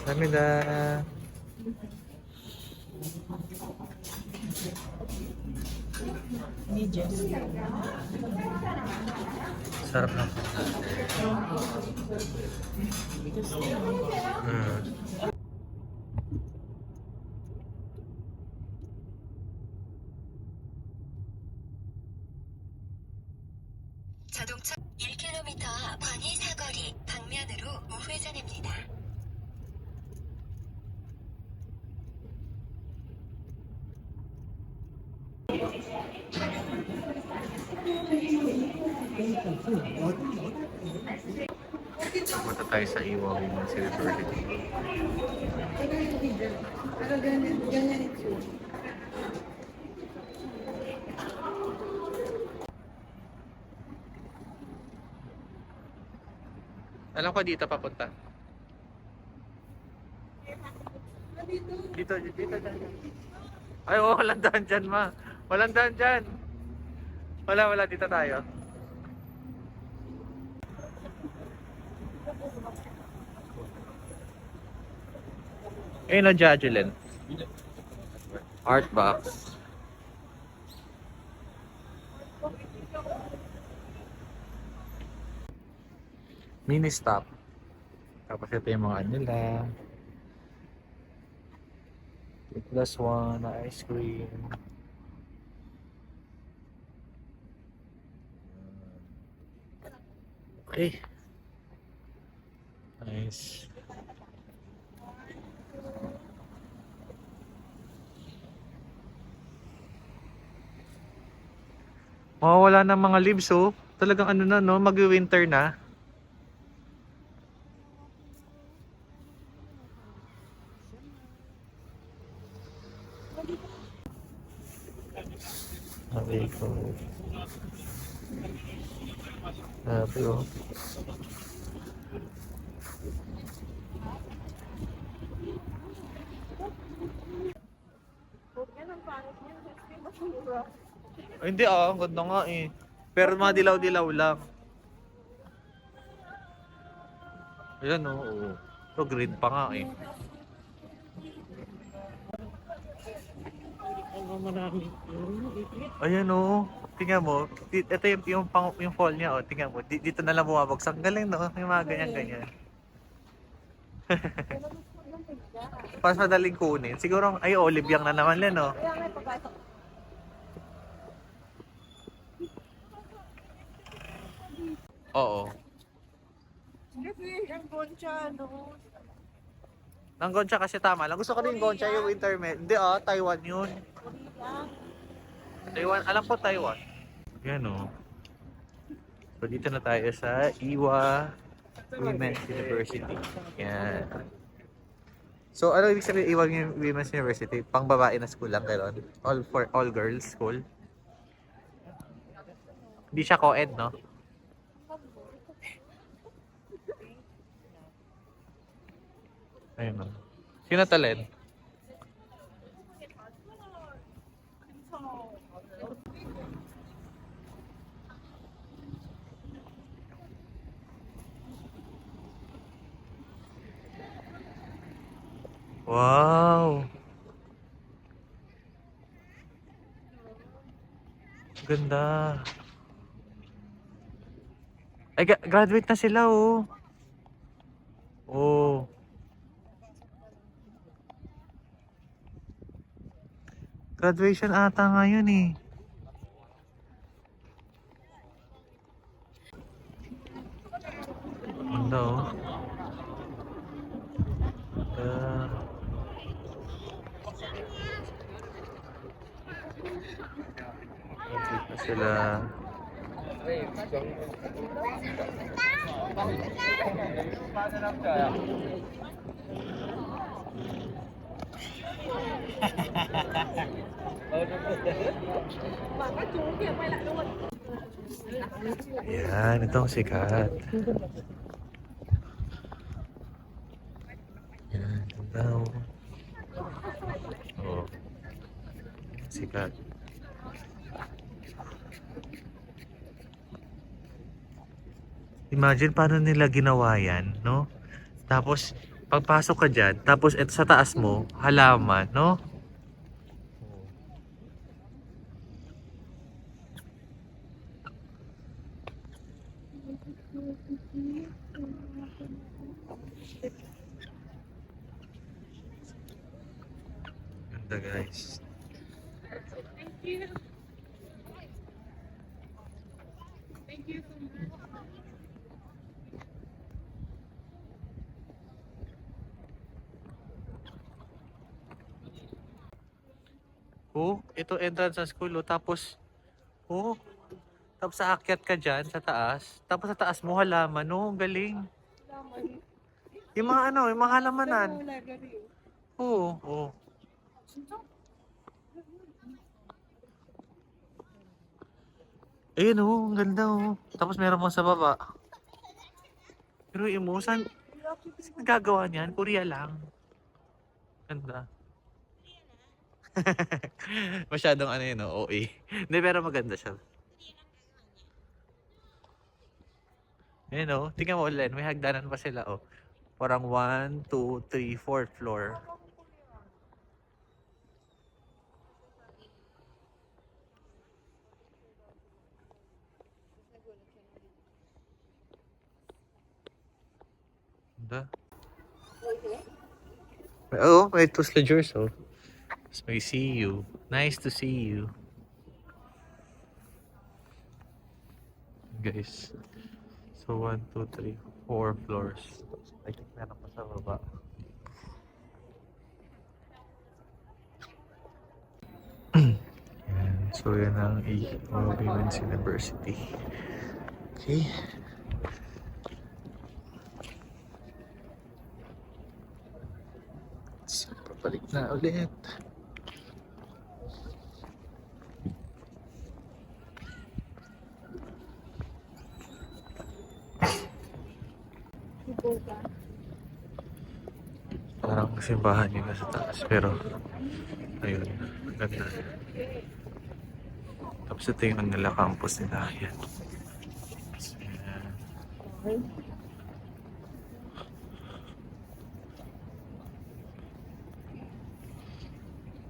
Kamida. Sarap ng 자동차 1km 관이 사거리 방면으로 우회전입니다. Punta tayo sa Iwa Women's University. Alam ko dito papunta. Dito, dito, dyan. Ay, oh, walang daan dyan, ma. Walang daan dyan. Wala, dito tayo. Ayun o, Jajulin. Art box. Mini stop. Tapos ito yung mga ano nila. 2+1 na ice cream. Okay. Nice. Mawawala na mga leaves oh. Talagang ano na no, mag-winter na. Okay, cool. Sabi oh. Ay, hindi ah, ang ganda nga eh. Pero mga dilaw-dilaw lang. Ayan oh, oo. Ito green pa nga eh. Ayan oh. Tingnan mo, ito yung fall niya oh. Tingnan mo, dito na lang bumabagsak. Galing no, yung mga ganyan-ganyan. Pas madaling kunin. Siguro ay olive yang na naman yan oh. Oo. Yung Goncha, no? Nang Goncha kasi tama lang. Gusto ko din Goncha yung intermed. Hindi ah, Taiwan yun. Taiwan, alam ko Taiwan. Yan oh. So dito na tayo sa Iwa Women's University. Yan. So ano ibig sabihin Iwa Women's University? Pang babae na school lang gano'n? All for all girls school? Hindi siya co-ed, no? Ayun o. Sino talent? Wow! Ganda. Ay, graduate na sila oh. Oh. Graduation ata ngayon eh. Ganda oh. Graduate na sila. Ayan, itong sikat. Ayan, ganda oh. Oh. Sikat. Imagine paano nila ginawa yan, no? Tapos, Pagpasok ka dyan, tapos eto sa taas mo, halaman, no? Ganda guys. Oh, ito entrance sa school, oh. Oh, tapos aakyat ka dyan sa taas. Tapos sa taas mo halaman, no? Ang galing. Yung mga ano, yung mga halamanan. Oo, oo. Ayun, oh, ang ganda, oh. Tapos meron pang sa baba. Pero yung mo, saan nagagawa niyan? Korea lang. Ganda. Masyadong ano yun, no? OA. Hindi, pero maganda siya. Ayun, oh. Tingnan mo, Len. May hagdanan pa sila, oh. Parang 1, 2, 3, 4th floor. Ganda. Oh, may two sledgers, oh. Tapos may see you. Nice to see you. Guys. So, 1, 2, 3, 4 floors. I think meron pa sa baba. Yan. So, yan ang Women's University. Okay. So, papalik na ulit. Parang simbahan yun sa taas. Pero, ayun. Ganda. Tapos ito yung nila campus nila. Yan. So, yan.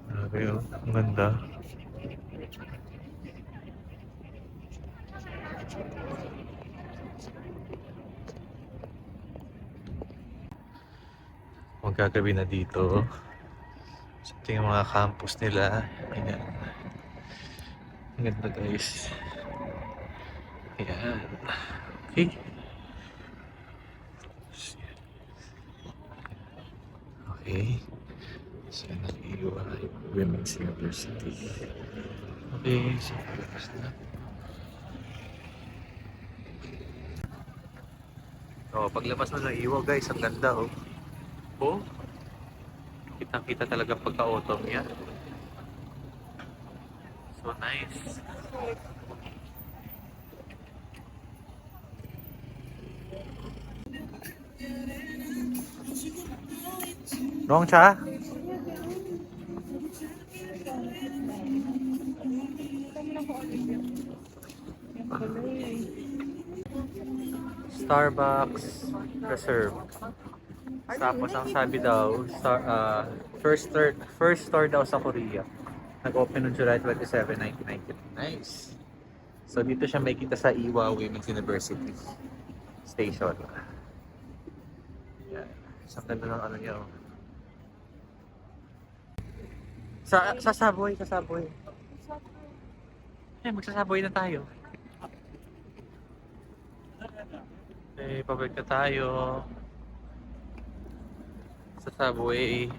Grabe, oh. Ang ganda. Magkagabi na dito. So, ito yung mga campus nila. Ayan. Ang ganda guys. Ayan. Okay. Okay. So, yan ang EUI Women's University. Okay. So, tapos na. So, paglabas mo ng EUI guys, ang ganda oh. Oh. Kitang-kita talaga pagka-autumn niya. So nice. Wrong cha? Starbucks Reserve. Tapos ang sabi daw, first store daw sa Korea. Nag-open noong July 27, 1993. Nice. So dito siya may kita sa Ewha Women's University Station. Yan. Isang ganda ng ano niya. Oh. Sa Subway. Eh, magsasabway na tayo. Eh, pabalik na tayo. Sa Subway.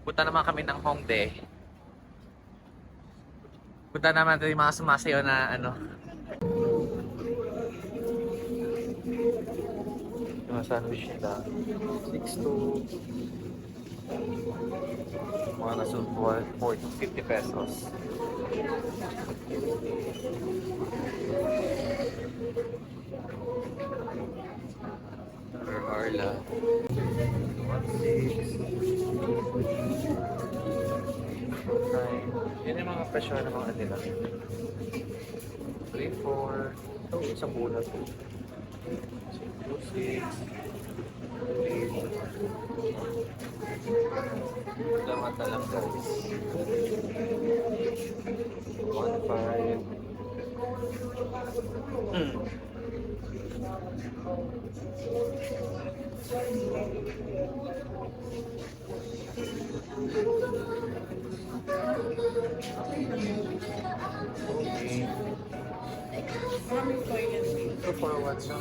Punta naman kami ng Hongdae. Punta naman natin yung mga sumasayaw na ano. Yung sandwich nila. 6 to mga nasunod 4 to 50 pesos. Or Arla. 1.6. Yan yung mga presyo ng mga nila. 3, 4. Ito, isang bulan. Wala mata lang guys. 1.5. Okay. So for what's up?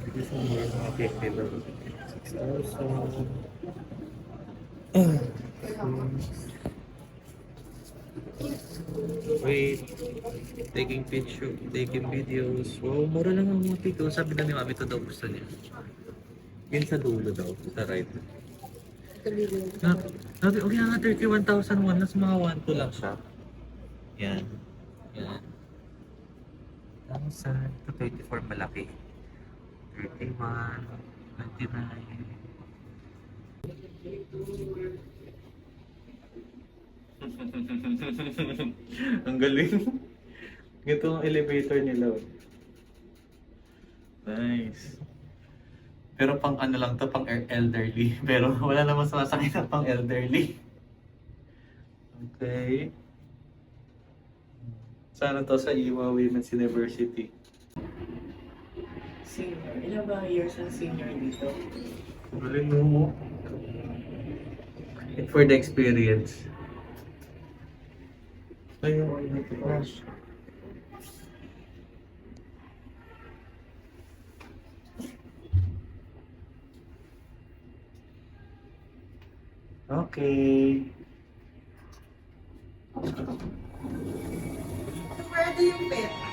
This one more okay, level 6,000. Wait, taking videos. Wow, mura lang ang muti ko. Sabi na ni Mami, ito daw gusto niya. Yun sa dulo daw, sa right. Na, okay nga, 31,001. Nas mga 1,2 lang siya. Yan. Yan. Tapos ito 24 malaki. 31, 29. Ang galing. Ito ang elevator nila. Nice. Pero pang ano lang to, pang elderly. Pero wala naman sumasakit na pang elderly. Okay. Sana to sa Iwa Women's University. Senior. Ilan ba years ang senior dito? Galing mo. And for the experience. Ayun, nag-crash. Okay. Pwede yung pet.